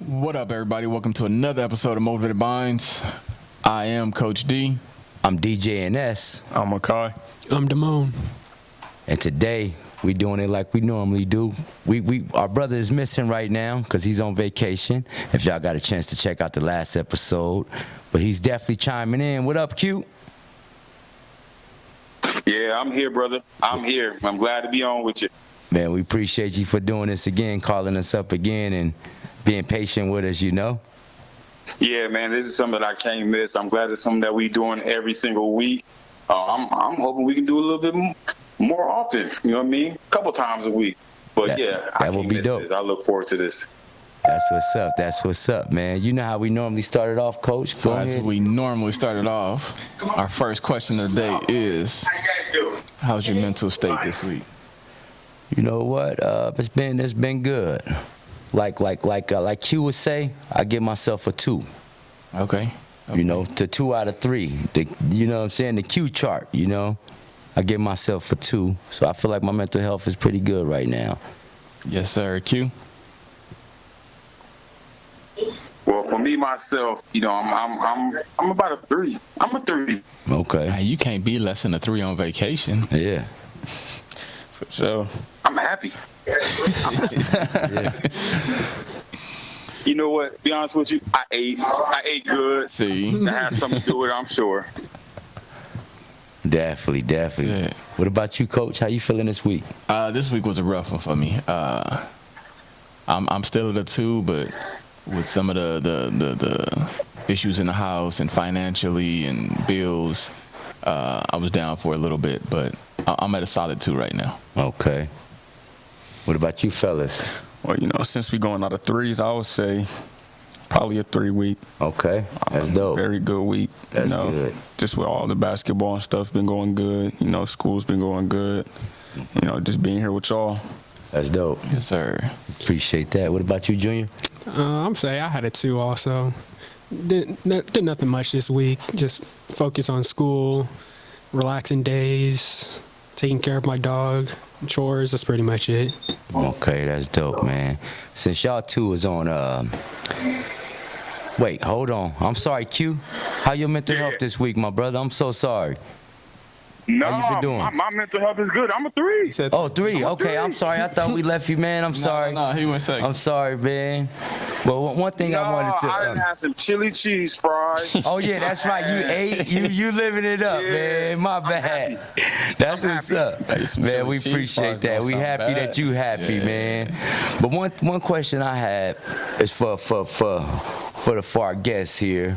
What up, everybody? Welcome to another episode of Motivated Minds. I am Coach D. I'm DJ NS. I'm Makai. I'm Damone. And today, we doing it like we normally do. Our brother is missing right now because he's on vacation. If y'all got a chance to check out the last episode. But he's definitely chiming in. What up, Q? Yeah, I'm here, brother. I'm here. I'm glad to be on with you. Man, we appreciate you for doing this again, calling us up again, and being patient with us, you know. Yeah, man, this is something that I can't miss. I'm glad it's something that we doing every single week. I'm hoping we can do a little bit more often. You know what I mean? A couple times a week. But that will be dope. This. I look forward to this. That's what's up. That's what's up, man. You know how we normally started off, Coach? So as we normally started off, our first question of the day is, how's your mental state this week? You know what? It's been good. Like Q would say, I give myself a 2. Okay. You know, to 2 out of 3. You know what I'm saying? The Q chart, you know. I give myself a 2. So I feel like my mental health is pretty good right now. Yes, sir. Q? Well, for me myself, you know, I'm about a 3. I'm a 3. Okay. Hey, you can't be less than a 3 on vacation. Yeah. For sure. I'm happy. Yeah. You know what? Be honest with you, I ate good. See? That has something to do with it, I'm sure. Definitely. Yeah. What about you, Coach? How you feeling this week? This week was a rough one for me. I'm still at a 2, but with some of the issues in the house and financially and bills, I was down for a little bit, but I'm at a solid 2 right now. Okay. What about you, fellas? Well, you know, since we going out of 3s, I would say probably a 3 week. Okay. That's dope. Very good week. That's you know, good. Just with all the basketball and stuff been going good. You know, school's been going good. You know, just being here with y'all. That's dope. Yes, sir. Appreciate that. What about you, Junior? I'm saying I had a 2 also. Did nothing much this week. Just focus on school, relaxing days, taking care of my dog, chores. That's pretty much it. Okay, that's dope, man. Since y'all 2 is on, wait, hold on. I'm sorry, Q. How your mental health this week, my brother? I'm so sorry. No, How you been doing? My mental health is good. I'm a 3. Oh, 3. Okay, I'm sorry. I thought we left you, man. I'm sorry. No, he went second. I'm sorry, man. Well, one thing I wanted to. I done had some chili cheese fries. Oh yeah, that's right. You ate. You living it up, Yeah, man. My bad. That's what's up, Hey, some man. chili We cheese appreciate fries that. don't We sound happy bad. that you happy, man. But one question I have is for our guests here,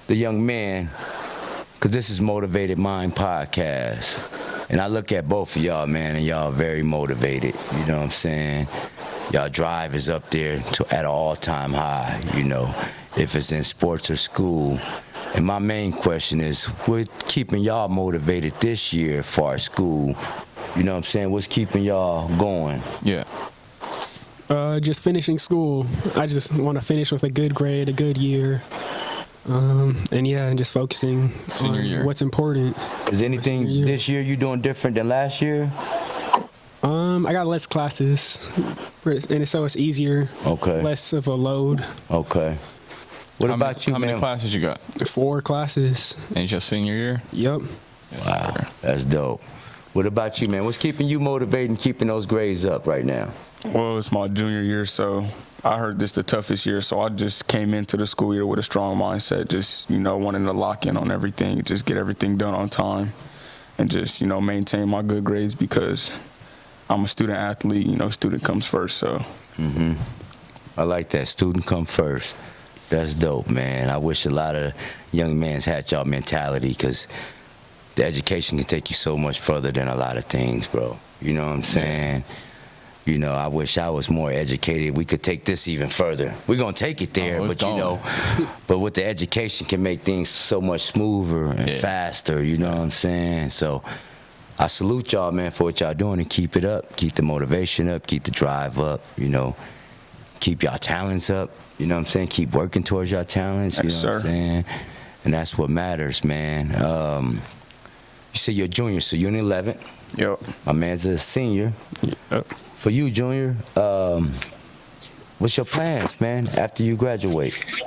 the young man, because this is Motivated Mind Podcast, and I look at both of y'all, man, and y'all very motivated. You know what I'm saying? Y'all drive is up there at an all-time high, you know, if it's in sports or school. And my main question is, what's keeping y'all motivated this year for our school? You know what I'm saying? What's keeping y'all going? Yeah. Just finishing school. I just want to finish with a good grade, a good year. And just focusing Senior on year. what's important. Is anything year. this year you doing different than last year? I got less classes, and so it's easier. Okay. Less of a load. Okay. What about you, How man? many classes you got? 4 classes. And it's your senior year? Yep. Yes, Wow, sir. that's dope. What about you, man? What's keeping you motivated and keeping those grades up right now? Well, it's my junior year, so I heard this the toughest year, so I just came into the school year with a strong mindset, just, you know, wanting to lock in on everything, just get everything done on time, and just, you know, maintain my good grades because I'm a student athlete, you know, student comes first, so. I like that. Student come first. That's dope, man. I wish a lot of young men had y'all mentality because the education can take you so much further than a lot of things, bro. You know what I'm saying? You know, I wish I was more educated. We could take this even further. We're going to take it there, Oh, it's but, you going. know, but with the education can make things so much smoother and faster, you know what I'm saying? So I salute y'all, man, for what y'all doing and keep it up. Keep the motivation up, keep the drive up, you know. Keep y'all talents up, you know what I'm saying? Keep working towards y'all talents, you know Yes, what I'm sir. saying? And that's what matters, man. You say you're a junior, so you're in 11th. Yep. My man's a senior. Yep. For you, Junior, what's your plans, man, after you graduate?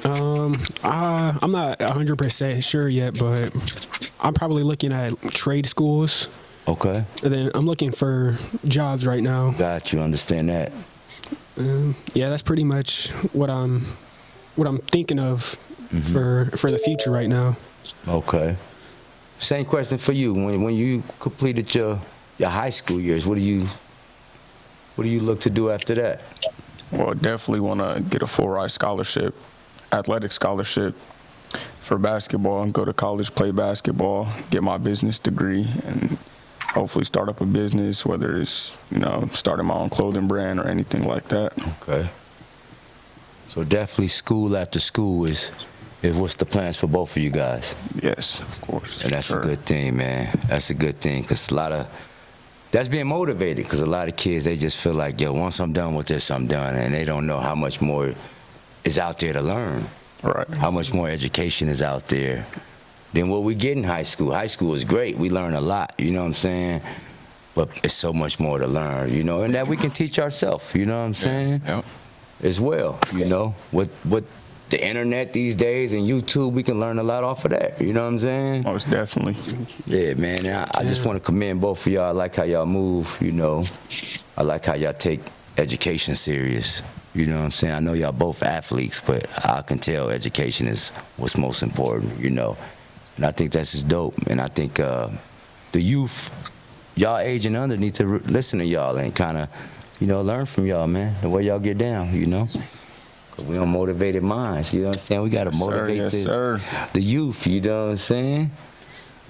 I'm not 100% sure yet, but I'm probably looking at trade schools. Okay. And then I'm looking for jobs right now. Got you. Understand that. Yeah, that's pretty much what I'm thinking of for the future right now. Okay. Same question for you. When you completed your high school years, what do you look to do after that? Well, definitely want to get a full ride scholarship, athletic scholarship for basketball, and go to college, play basketball, get my business degree, and hopefully start up a business, whether it's, starting my own clothing brand or anything like that. Okay. So definitely school after school is what's the plans for both of you guys. Yes, of course. And that's a good thing, man. That's a good thing, because that's being motivated, because a lot of kids, they just feel like, yo, once I'm done with this, I'm done, and they don't know how much more is out there to learn. Right. How much more education is out there than what we get in high school. High school is great. We learn a lot, you know what I'm saying? But it's so much more to learn, and that we can teach ourselves, you know what I'm saying? Yeah. As well, With the internet these days and YouTube, we can learn a lot off of that, you know what I'm saying? Most definitely. Yeah, man, and I just want to commend both of y'all. I like how y'all move, I like how y'all take education serious, you know what I'm saying? I know y'all both athletes, but I can tell education is what's most important, And I think that's just dope. And I think the youth, y'all age and under, need to listen to y'all and kind of, learn from y'all, man, the way y'all get down, Cause we on motivated minds, you know what I'm saying? We got to motivate the youth, you know what I'm saying?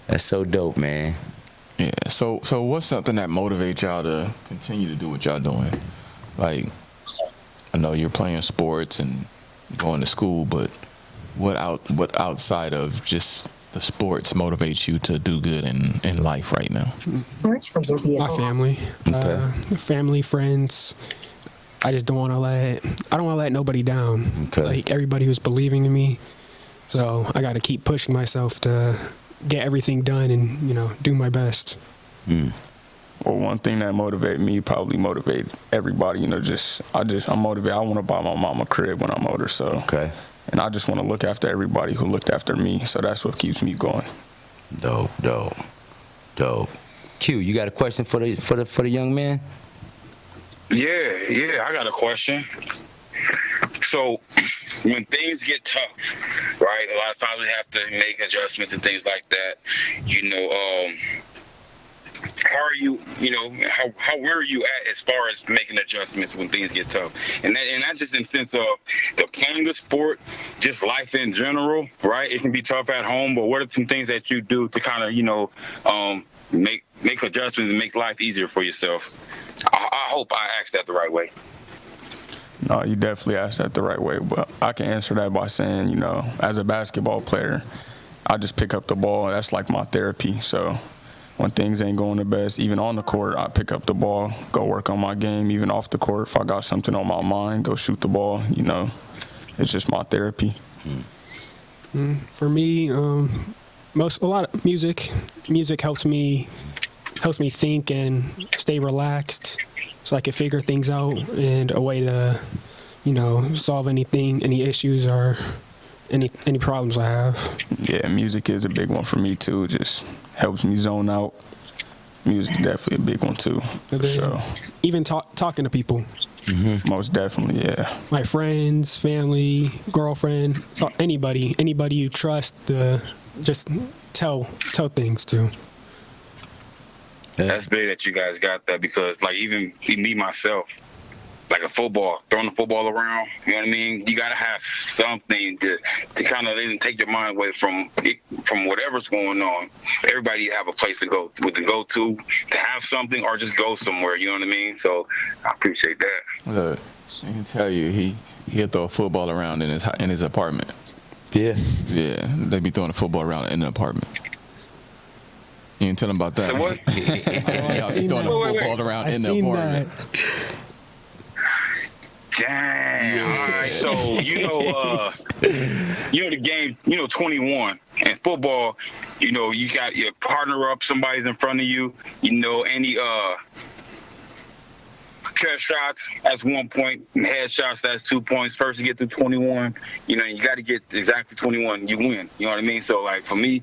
That's so dope, man. Yeah. So what's something that motivates y'all to continue to do what y'all doing? Like, I know you're playing sports and going to school, but what outside of just the sports motivates you to do good in life right now? Search for your vehicle. My family, family, friends. I just don't want to let nobody down. Okay. Like everybody who's believing in me. So I got to keep pushing myself to get everything done and, do my best. Well, one thing that motivated me probably motivate everybody, I'm motivated. I want to buy my mom a crib when I'm older, so. Okay. And I just want to look after everybody who looked after me, so that's what keeps me going. Dope. Q, you got a question for the young man? Yeah, I got a question. So, when things get tough, right, a lot of times we have to make adjustments and things like that. How are you, where are you at as far as making adjustments when things get tough? And that's just in the sense of the playing the sport, just life in general, right? It can be tough at home, but what are some things that you do to kind of, make adjustments and make life easier for yourself? I hope I asked that the right way. No, you definitely asked that the right way, but I can answer that by saying, as a basketball player, I just pick up the ball. That's like my therapy. So when things ain't going the best, even on the court, I pick up the ball, go work on my game. Even off the court, if I got something on my mind, go shoot the ball. It's just my therapy. For me, a lot of music. Music helps me think and stay relaxed, so I can figure things out and a way to, solve any issues or any problems I have. Yeah, music is a big one for me too. It just helps me zone out. Music's definitely a big one too, for sure. Even talking to people. Most definitely, yeah. My friends, family, girlfriend, anybody you trust, just tell things to. That's big that you guys got that, because like even me myself, like throwing the football around, you know what I mean? You gotta have something to kind of take your mind away from whatever's going on. Everybody have a place to go to have something, or just go somewhere, you know what I mean? So I appreciate that. Look, I can tell you, he'll throw a football around in his apartment. Yeah. Yeah, they be throwing a football around in the apartment. You didn't tell him about that. So what? Y'all be throwing a football around in the apartment. Dang. All right. So the game, 21 and football, you got your partner up, somebody's in front of you, any catch shots, that's 1 point. And headshots, that's 2 points. First to get through 21, you know, you got to get exactly 21, you win. You know what I mean? So, like, for me,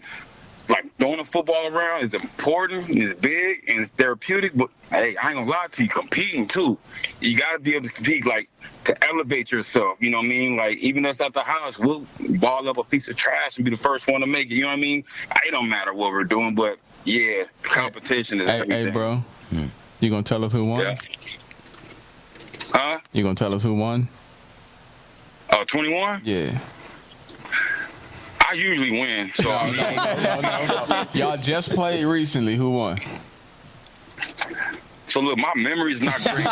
like, throwing the football around is important, it's big, and it's therapeutic, but, hey, I ain't gonna lie to you, competing, too. You got to be able to compete, like, to elevate yourself, you know what I mean? Like, even us at the house, we'll ball up a piece of trash and be the first one to make it, you know what I mean? It don't matter what we're doing, but, yeah, competition is everything. Hey, bro, you gonna tell us who won? Yeah. Huh? You gonna tell us who won? 21? Yeah. I usually win, so Y'all just played recently. Who won? So look, my memory's not great.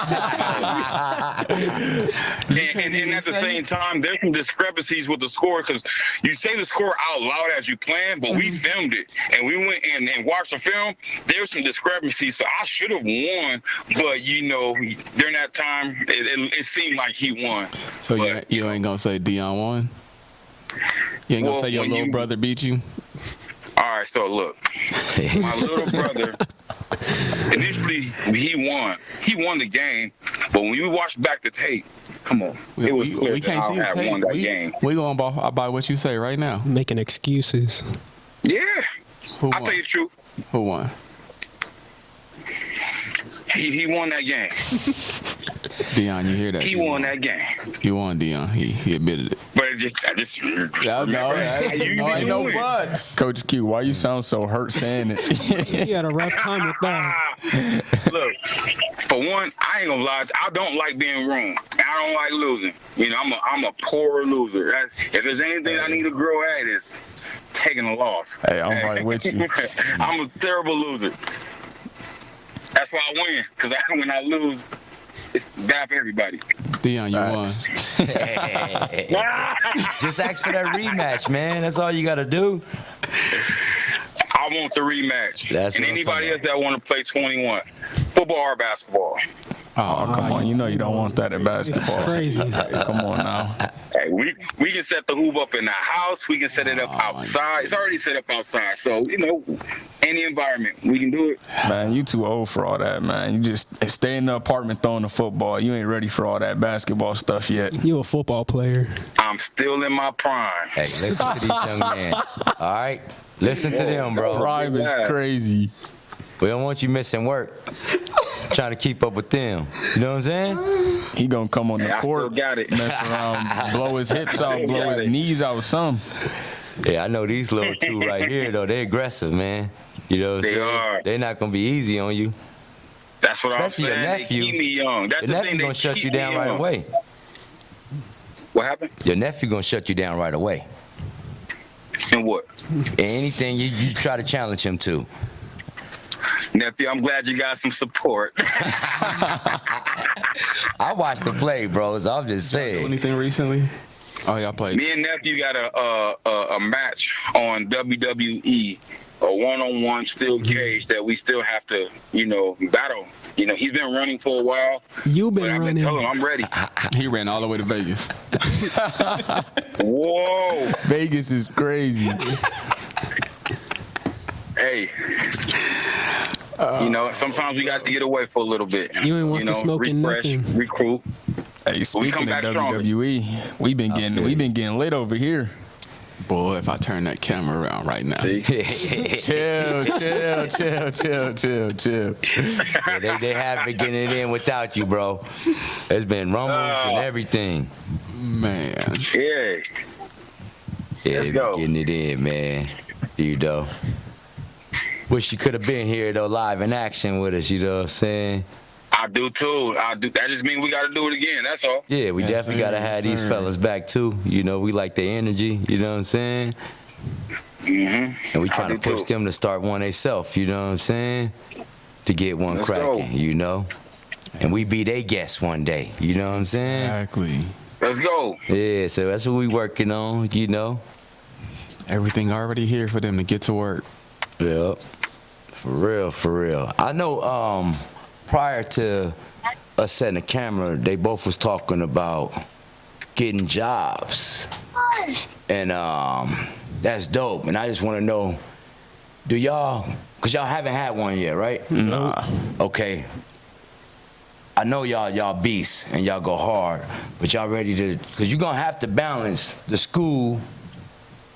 and at the same time, there's some discrepancies with the score because you say the score out loud as you plan, but we filmed it and we went and watched the film. There's some discrepancies, so I should have won, but you know, during that time, it seemed like he won. So But, you ain't gonna say Dion won? You ain't gonna Well, say your when little you- brother beat you? All right, so look, my little brother. Initially, he won. He won the game, but when you watch back the tape, come on, it was clear we that can't I see the had won tape. that game. We going by what you say right now. Making excuses. Yeah, Who I'll won? tell you the truth. Who won? He won that game. Dion, you hear that? He You won that game. You won, Dion. He admitted it. But I just remember how you ain't no win. buts. Coach Q, why you sound so hurt saying it? He had a rough time with that. Look, for one, I ain't gonna lie. I don't like being wrong. I don't like losing. You know, I'm a poor loser. If there's anything I need to grow at, is taking a loss. Hey, I'm right with you. I'm a terrible loser. That's why I win. Because when I lose, it's bad for everybody. Dion, you won. Just ask for that rematch, man. That's all you got to do. I want the rematch. That's and what I'm anybody else talking that want to play 21, football or basketball. Oh, come on. You know you don't want that in basketball. Crazy. Hey, come on now. Hey, we can set the hoop up in the house. We can set it up outside. It's already set up outside. So, you know, any environment, we can do it. Man, you too old for all that, man. You just stay in the apartment throwing the football. You ain't ready for all that basketball stuff yet. You a football player. I'm still in my prime. Hey, listen to these young men. All right? Listen to them, bro. Prime is crazy. We don't want you missing work. Trying to keep up with them. You know what I'm saying? He gonna come on the Hey, I court, still got it. mess around, blow his hips out, blow got his it. knees out, some. Yeah, I know these little two right here, though. They're aggressive, man. You know what I'm They saying? are. They're not going to be easy on you. That's what Especially your I'm saying. nephew. They keep me young. That's Your the nephew thing. going to shut you down right away. What happened? Your nephew going to shut you down right away. And what? Anything you try to challenge him to. Nephew, I'm glad you got some support. I watched the play, bro, so I'm just Do saying. anything recently? Oh, y'all played. Me and nephew got a match on WWE, a one-on-one steel cage that we still have to, you know, battle. You know, he's been running for a while. You But been I've been running. telling him I'm ready. He ran all the way to Vegas. Whoa. Vegas is crazy. Hey. You know, sometimes we got to get away for a little bit. You ain't want you the know, smoking refresh, nothing. recruit. Hey, speaking come of back stronger. WWE, we've been getting lit over here. Boy, if I turn that camera around right now. See? Chill. Yeah, they have been getting it in without you, bro. There's been rumbles and everything. Man. Yeah. Yeah, Let's they go. been getting it in, man. You know. Wish you could have been here, though, live in action with us, you know what I'm saying? I do too. I do. That just means we got to do it again. That's all. Yeah, we Yes, definitely sir, got to have yes, these sir. fellas back, too. You know, we like their energy, you know what I'm saying? Mm-hmm. And we trying to push them to start one themselves, you know what I'm saying? To get one Let's go. cracking, you know? And we be their guests one day, you know what I'm saying? Exactly. Let's go. Yeah, so that's what we working on, you know? Everything already here for them to get to work. Yeah, for real, for real. I know prior to us setting the camera, they both was talking about getting jobs. And that's dope. And I just want to know, do y'all, because y'all haven't had one yet, right? Nah. Okay. I know y'all beasts and y'all go hard, but y'all ready to, because you're going to have to balance the school,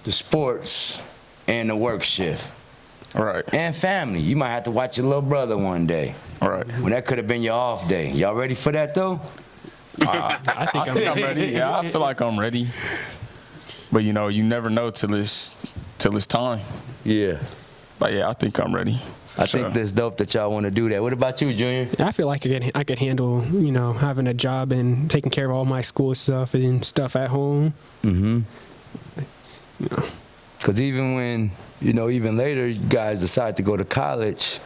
the sports, and the work shift. Right. And family. You might have to watch your little brother one day. Right. When that could have been your off day. Y'all ready for that, though? I think I'm ready. Yeah, I feel like I'm ready. But you never know till it's time. Yeah. But yeah, I think I'm ready. I think that's dope that y'all want to do that. What about you, Junior? I feel like I could handle, having a job and taking care of all my school stuff and stuff at home. Mm-hmm. Because even when, even later you guys decide to go to college,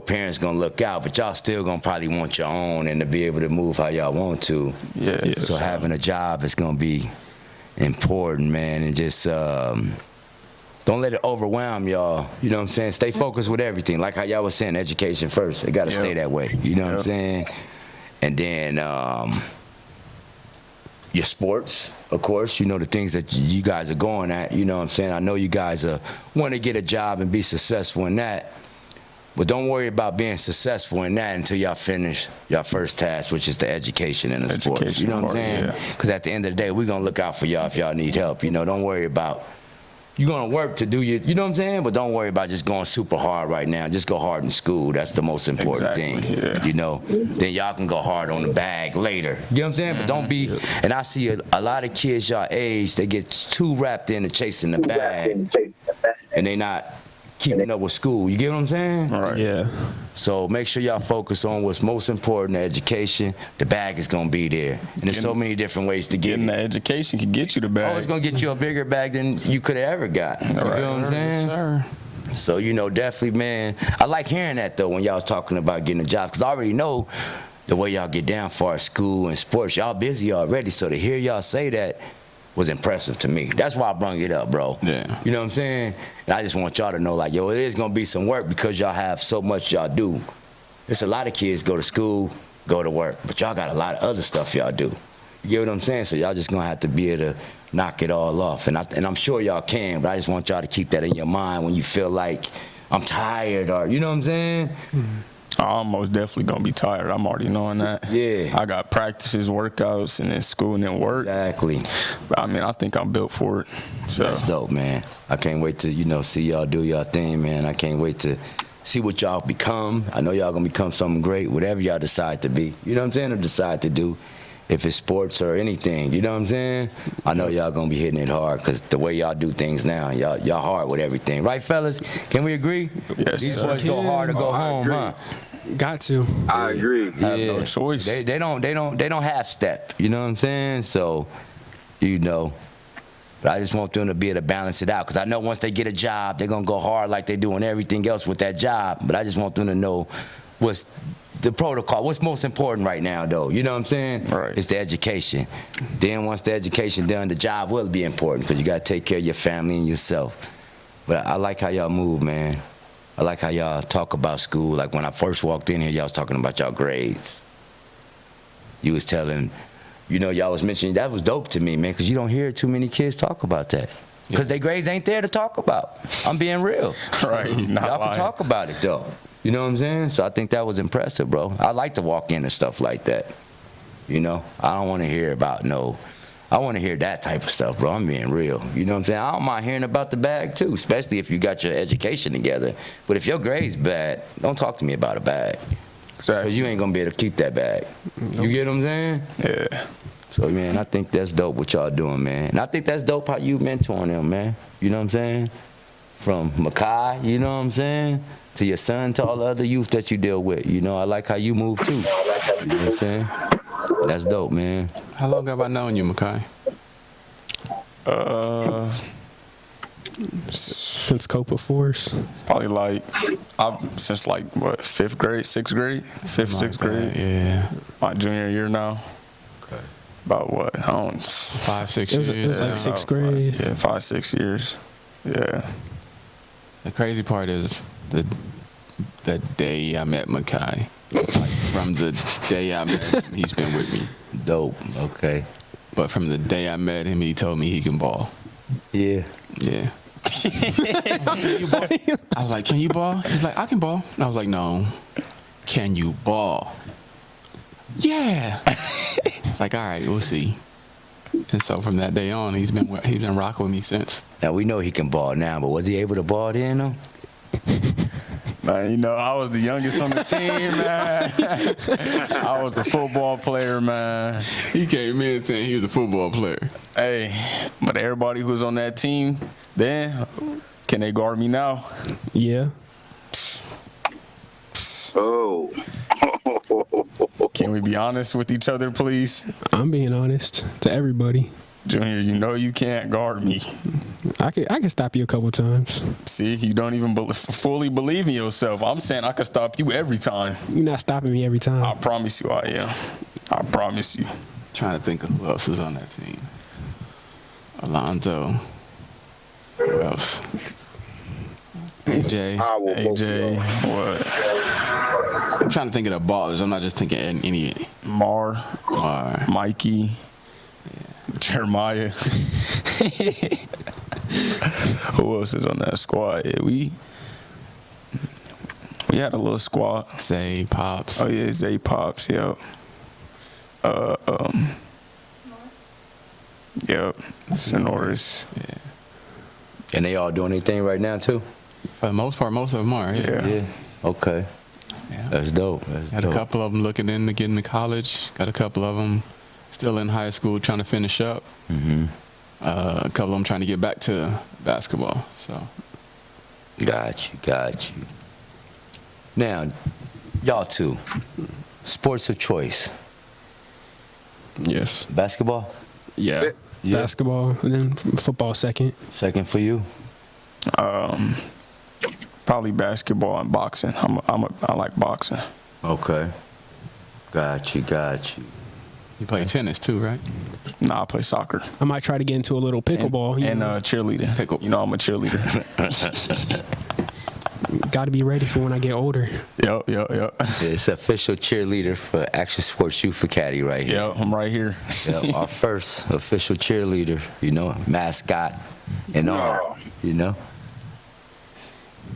parents going to look out, but y'all still going to probably want your own and to be able to move how y'all want to. Yeah. So having a job is going to be important, man, and just don't let it overwhelm y'all. You know what I'm saying? Stay focused with everything. Like how y'all was saying, education first. It got to stay that way. You know what I'm saying? And then your sports, of course, the things that you guys are going at. You know what I'm saying? I know you guys want to get a job and be successful in that. But don't worry about being successful in that until y'all finish your first task, which is the education and the sports. You know what I'm saying? Because at the end of the day, we're going to look out for y'all if y'all need help. Don't worry about, you're going to work to do your, you know what I'm saying? But don't worry about just going super hard right now. Just go hard in school. That's the most important thing. Yeah. Then y'all can go hard on the bag later. You know what I'm saying? But don't be, and I see a lot of kids y'all age, they get too wrapped into chasing the bag, and they not keeping up with school. You get what I'm saying? Right. Yeah. So make sure y'all focus on what's most important, the education. The bag is going to be there. And there's so many different ways to get Getting it. the education can get you the bag. Oh, it's going to get you a bigger bag than you could have ever got. You feel what I'm saying? Sure. So, definitely, man. I like hearing that, though, when y'all was talking about getting a job. Because I already know the way y'all get down far as school and sports. Y'all busy already. So to hear y'all say that was impressive to me. That's why I brung it up, bro. Yeah. You know what I'm saying? And I just want y'all to know, like, it is going to be some work because y'all have so much y'all do. It's a lot of kids go to school, go to work, but y'all got a lot of other stuff y'all do. You get what I'm saying? So y'all just going to have to be able to knock it all off. And I'm sure y'all can, but I just want y'all to keep that in your mind when you feel like I'm tired or, you know what I'm saying? I'm most definitely going to be tired. I'm already knowing that. Yeah. I got practices, workouts, and then school and then work. Exactly. But I think I'm built for it. So That's dope, man. I can't wait to, see y'all do y'all thing, man. I can't wait to see what y'all become. I know y'all going to become something great, whatever y'all decide to be. You know what I'm saying? Or decide to do. If it's sports or anything, you know what I'm saying? I know y'all gonna be hitting it hard because the way y'all do things now, y'all hard with everything. Right, fellas? Can we agree? Yes, These sir. boys go hard or go home, huh? Got to. I agree. have no choice. They don't half step. You know what I'm saying? So, but I just want them to be able to balance it out because I know once they get a job, they're gonna go hard like they doing everything else with that job. But I just want them to know what's the protocol. What's most important right now, though? You know what I'm saying? Right. It's the education. Then once the education done, the job will be important because you got to take care of your family and yourself. But I like how y'all move, man. I like how y'all talk about school. Like when I first walked in here, y'all was talking about y'all grades. You was telling, y'all was mentioning, that was dope to me, man, because you don't hear too many kids talk about that. Because their grades ain't there to talk about. I'm being real. Right. Not Y'all can lying. talk about it, though. You know what I'm saying? So I think that was impressive, bro. I like to walk in and stuff like that. I don't want to hear about I want to hear that type of stuff, bro. I'm being real. You know what I'm saying? I don't mind hearing about the bag, too, especially if you got your education together. But if your grade's bad, don't talk to me about a bag. Exactly. Because you ain't going to be able to keep that bag. You get what I'm saying? Yeah. So, man, I think that's dope what y'all doing, man. And I think that's dope how you mentoring them, man. You know what I'm saying? From Makai, you know what I'm saying? To your son, to all the other youth that you deal with. I like how you move, too. You know what I'm saying? That's dope, man. How long have I known you, Makai? Since Copa Force. Probably since fifth grade, sixth grade, sixth grade. Yeah. My junior year now. Okay. About what? I don't. 5, 6 It was years. like about 6th grade. 5, 6 years. Yeah. The crazy part is the day I met Makai. Like from the day I met him, he's been with me. Dope. Okay. But from the day I met him, he told me he can ball. Yeah. Yeah. I was like, can you ball? He's like, I can ball. I was like, no. can you ball? Yeah. It's like, all right, we'll see. And so from that day on, he's been rocking with me since. Now we know he can ball now, but was he able to ball then though? Man, you know, I was the youngest on the team, man. I was a football player, man. He came in saying he was a football player. Hey, but everybody who was on that team then, can they guard me now? Yeah. Oh. Can we be honest with each other, please? I'm being honest to everybody. Junior, you know you can't guard me. I can stop you a couple times. See, you don't even fully believe in yourself. I'm saying I can stop you every time. You're not stopping me every I time. promise you I am. I promise you. Trying to think of who else is on that team. Alonzo. Who else? AJ. AJ, what? I'm trying to think of the ballers. I'm not just thinking any. Mar, Mikey, Jeremiah. Who else is on that squad? Yeah, we had a little squad. Zay, Pops. Oh yeah, Zay Pops. Yep. Yep. Sonoris. Yeah. And they all doing anything right now too? For the most part, most of them are. Yeah. Yeah. Okay. Yeah. That's dope. That's Got dope. a couple of them looking into getting to college. Got a couple of them still in high school trying to finish up. Mm-hmm. A couple of them trying to get back to basketball. So Got you. Now, y'all two, sports of choice. yes, Basketball? yeah. Basketball and then football second. Second for you? Probably basketball and boxing. I like boxing. Okay. Got you. You play tennis too, right? Nah, I play soccer I might try to get into a little pickleball. and cheerleading. You know, I'm a cheerleader. Got to be ready for when I get older. Yep. It's official cheerleader for Action Sports Youth Academy right here. Yep, I'm right here. Yep, our first official cheerleader, mascot and all,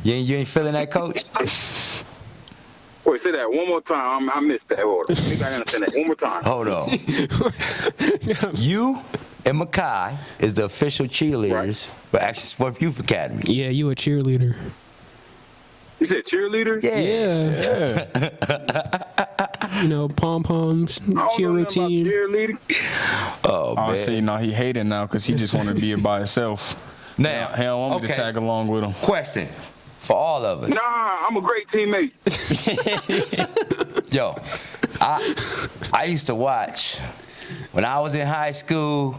You ain't feeling that, Coach? Wait, say that one more time. I missed that order. You gotta understand that one more time. Hold on. You and Makai is the official cheerleaders for Action Sports Youth Academy. Yeah, you a cheerleader. You said cheerleader? Yeah. Pom poms, cheer routine. Cheerleading. Oh, I man. see. No, he hating now because he just want to be it by himself. Now, He don't want me to okay. tag along with him. Question for all of us. Nah, I'm a great teammate. Yo, I used to watch when I was in high school.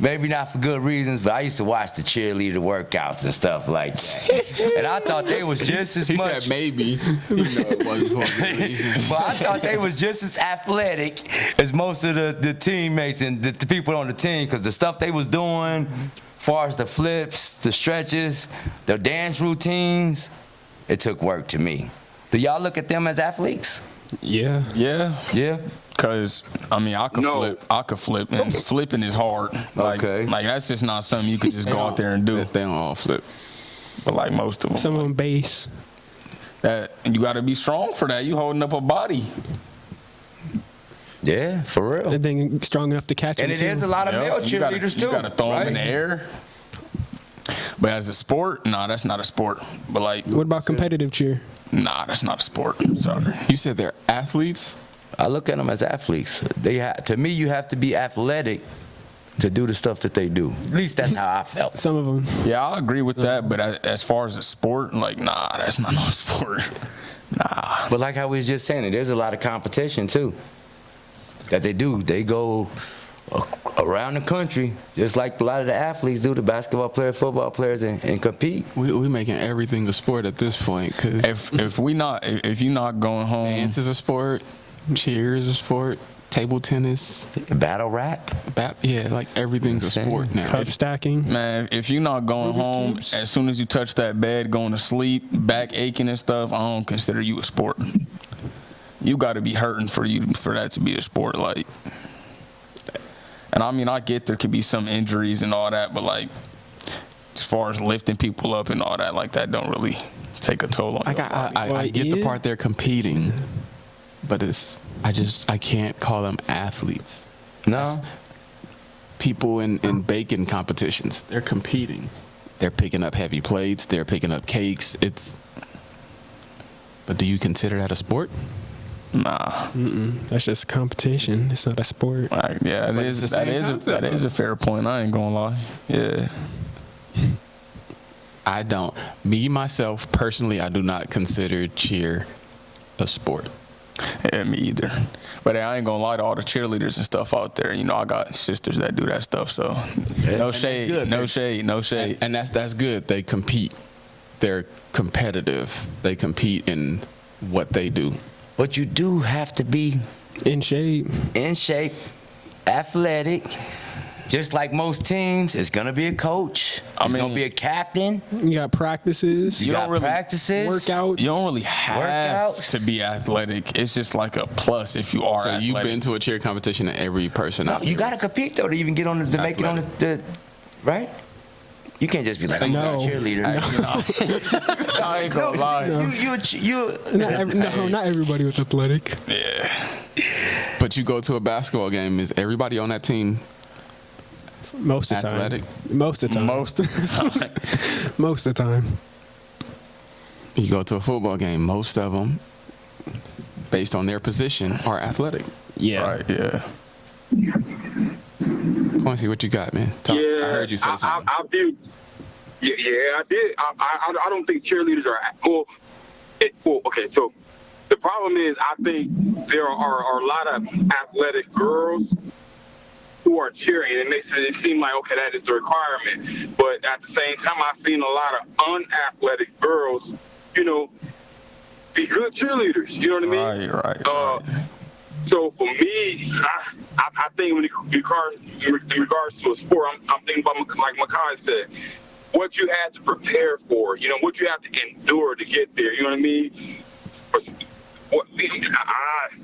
Maybe not for good reasons, but I used to watch the cheerleader workouts and stuff like that. And I thought they was just as He much. said maybe. It wasn't for good reasons. But I thought they was just as athletic as most of the teammates and the people on the team, because the stuff they was doing, as far as the flips, the stretches, the dance routines, it took work to me. Do y'all look at them as athletes? Yeah. Yeah. Yeah. Cause I could flip, and flipping is hard. Like that's just not something you could just go out there and do. They don't all flip. But like most of them, Some of them base. that you got to be strong for that. You holding up a body. Yeah, for real. And then strong enough to catch And them it too. is a lot of male You gotta- cheerleaders too. You got to throw them in the right? air. But as a sport, nah, that's not a sport. But like, What about competitive cheer? nah, that's not a sport. Sorry. You said they're athletes? I look at them as athletes. To me, you have to be athletic to do the stuff that they do. At least that's how I felt. Some of them. Yeah, I agree with that. But as far as a sport, like, nah, that's not no sport. Nah. But like I was just saying, there's a lot of competition too that they do. They go around the country, just like a lot of the athletes do, the basketball players, football players, and compete. We making everything a sport at this point. Cause If you're not going home, dance is a sport, cheer is a sport, table tennis, Battle rap. like everything's a sport now. Cup stacking. man, if you're not going home, cubes. as soon as you touch that bed, going to sleep, back aching and stuff, I don't consider you a sport. You got to be hurting for that to be a sport, like. And I get there could be some injuries and all that, but like, as far as lifting people up and all that, like that don't really take a toll on your body. I get the part they're competing, but I can't call them athletes. No. People in baking competitions, they're competing. They're picking up heavy plates. They're picking up cakes. But do you consider that a sport? Nah. That's just competition. It's not a sport. Like, yeah, But it's the same concept, that is a fair point. I ain't gonna lie. Yeah. I don't. Me, myself, personally, I do not consider cheer a sport. Yeah, me either. But I ain't gonna lie to all the cheerleaders and stuff out there. You know, I got sisters that do that stuff. So no shade, good. no shade, no shade. And that's good. They compete. They're competitive. They compete in what they do. But you do have to be In shape. in shape, athletic. Just like most teams, it's gonna be a coach. It's gonna mean- be a captain. You got practices. You don't got really- practices. Workouts. You don't really have Workouts. to be athletic. It's just like a plus if you are So athletic. you've been to a cheer competition, and every person. No, out you there gotta compete though to even get on the, to make it on the right. You can't just be like, I'm No. not a cheerleader. I ain't gonna lie. You Not everybody was athletic. But you go to a basketball game. Is everybody on that team Most of the time. athletic? Most of the time. Most of the time. Most of the time. You go to a football game. Most of them, based on their position, are athletic. Yeah. Right, yeah. Quincy, what you got, man? I heard you say something. I view. Yeah, I did. I don't think cheerleaders are well. Okay, so the problem is, I think there are a lot of athletic girls who are cheering. It makes it seem like, okay, that is the requirement. But at the same time, I've seen a lot of unathletic girls, you know, be good cheerleaders. You know what I mean? Right. So for me, I think in regards to a sport, I'm thinking about, like Makai said, what you had to prepare for, you know, what you have to endure to get there. You know what I mean?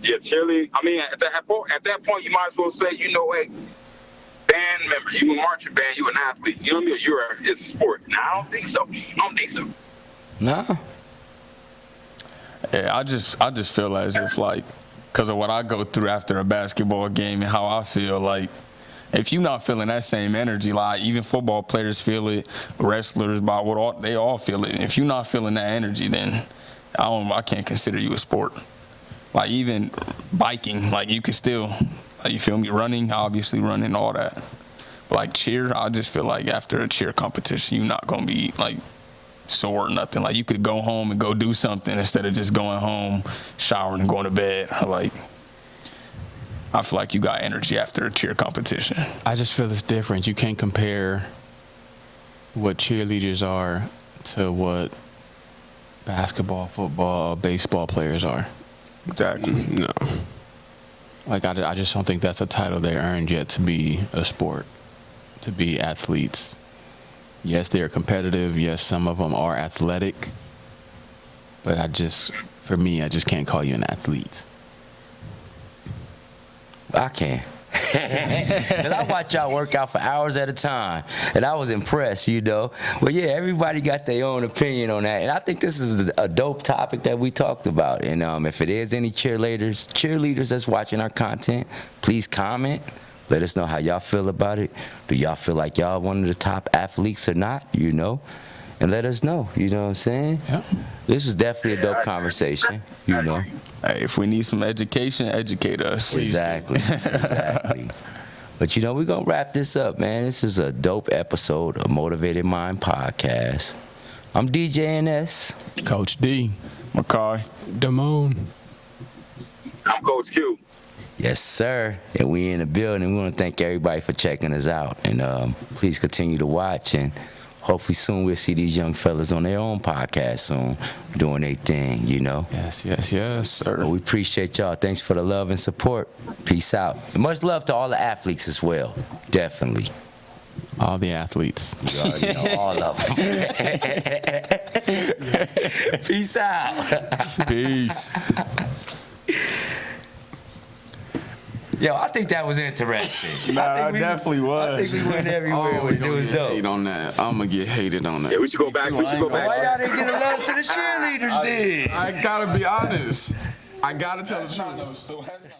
Cheerleading. I mean, at that point, you might as well say, you know, hey, band member, you a marching band, you an athlete. You know what I mean? It's a sport. Now, I don't think so. No. Yeah, I just feel as if, like, because of what I go through after a basketball game and how I feel, like, if you're not feeling that same energy, like even football players feel it, wrestlers, they all feel it. If you're not feeling that energy, then I can't consider you a sport. Like even biking, like you can still, like, you feel me, running, obviously running, all that. But like cheer, I just feel like after a cheer competition, you're not gonna be like sore or nothing. Like you could go home and go do something instead of just going home, showering and going to bed. Like I feel like you got energy after a cheer competition. I just feel it's different. You can't compare what cheerleaders are to what basketball, football, baseball players are. Exactly. No. Like, I just don't think that's a title they earned yet to be a sport, to be athletes. Yes, they are competitive. Yes, some of them are athletic. But for me, I just can't call you an athlete. I can. Because I watch y'all work out for hours at a time. And I was impressed, you know. But yeah, everybody got their own opinion on that. And I think this is a dope topic that we talked about. And if it is any cheerleaders that's watching our content, please comment. Let us know how y'all feel about it. Do y'all feel like y'all one of the top athletes or not, you know? And let us know, you know what I'm saying? Yeah. This was definitely a dope conversation, you know. Hey, if we need some education, educate us. Exactly. But we're going to wrap this up, man. This is a dope episode of Motivated Mind Podcast. I'm DJ NS. Coach D. Makai. Damone. I'm Coach Q. Yes, sir. And we in the building. We want to thank everybody for checking us out. And please continue to watch. And hopefully soon we'll see these young fellas on their own podcast soon, doing their thing, you know. Yes, sir. Well, we appreciate y'all. Thanks for the love and support. Peace out. And much love to all the athletes as well. Definitely. All the athletes. You already know all of them. Peace out. Peace. Yo, I think that was interesting. Nah, it definitely was. I think we went everywhere with it. It was dope. Hate on that. I'm gonna get hated on that. Yeah, we should go back. Why y'all didn't get a love to the cheerleaders then? I gotta be honest. I gotta tell the truth.